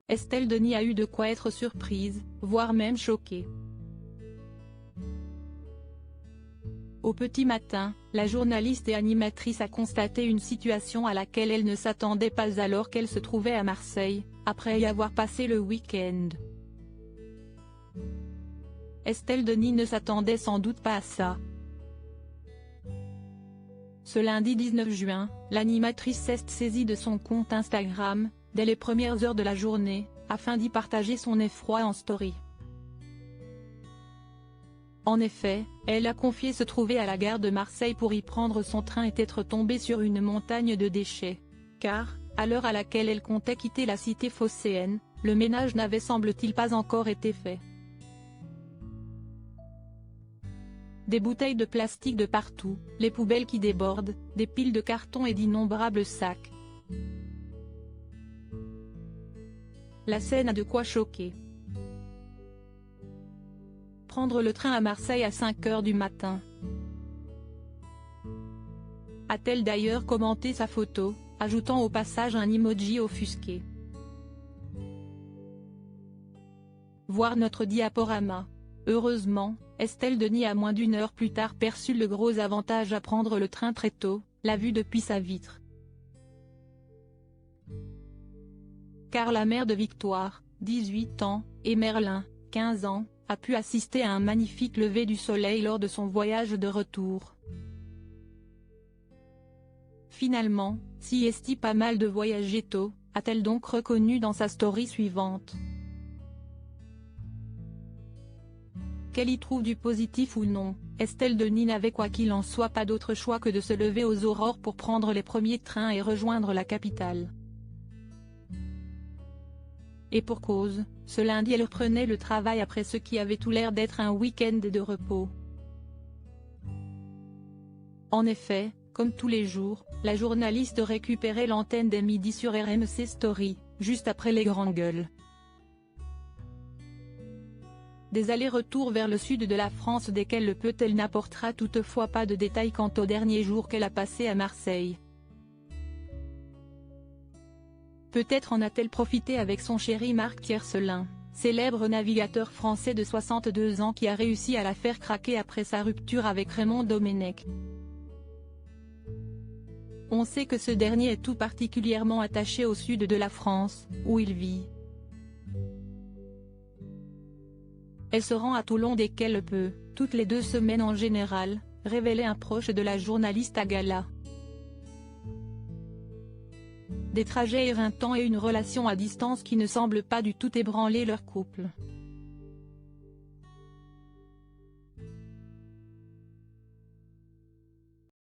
Estelle Denis a eu de quoi être surprise, voire même choquée. Au petit matin, la journaliste et animatrice a constaté une situation à laquelle elle ne s'attendait pas alors qu'elle se trouvait à Marseille, après y avoir passé le week-end. Estelle Denis ne s'attendait sans doute pas à ça. Ce lundi 19 juin, l'animatrice s'est saisie de son compte Instagram, dès les premières heures de la journée, afin d'y partager son effroi en story. En effet, elle a confié se trouver à la gare de Marseille pour y prendre son train et être tombée sur une montagne de déchets. Car, à l'heure à laquelle elle comptait quitter la cité phocéenne, le ménage n'avait semble-t-il pas encore été fait. Des bouteilles de plastique de partout, les poubelles qui débordent, des piles de cartons et d'innombrables sacs. La scène a de quoi choquer. Prendre le train à Marseille à 5 h du matin. A-t-elle d'ailleurs commenté sa photo, ajoutant au passage un emoji offusqué. Voir notre diaporama. Heureusement, Estelle Denis a moins d'une heure plus tard perçu le gros avantage à prendre le train très tôt, l'a vu depuis sa vitre. Car la mère de Victoire, 18 ans, et Merlin, 15 ans, a pu assister à un magnifique lever du soleil lors de son voyage de retour. Finalement, si est pas mal de voyager tôt, a-t-elle donc reconnu dans sa story suivante. Qu'elle y trouve du positif ou non, Estelle Denis n'avait quoi qu'il en soit pas d'autre choix que de se lever aux aurores pour prendre les premiers trains et rejoindre la capitale. Et pour cause, ce lundi elle reprenait le travail après ce qui avait tout l'air d'être un week-end de repos. En effet, comme tous les jours, la journaliste récupérait l'antenne dès midi sur RMC Story, juste après les grandes gueules. Des allers-retours vers le sud de la France desquels le peut-elle n'apportera toutefois pas de détails quant aux derniers jours qu'elle a passés à Marseille. Peut-être en a-t-elle profité avec son chéri Marc Tiercelin, célèbre navigateur français de 62 ans qui a réussi à la faire craquer après sa rupture avec Raymond Domenech. On sait que ce dernier est tout particulièrement attaché au sud de la France, où il vit. Elle se rend à Toulon dès qu'elle peut, toutes les 2 semaines en général, révélait un proche de la journaliste à gala. Des trajets éreintants et une relation à distance qui ne semble pas du tout ébranler leur couple.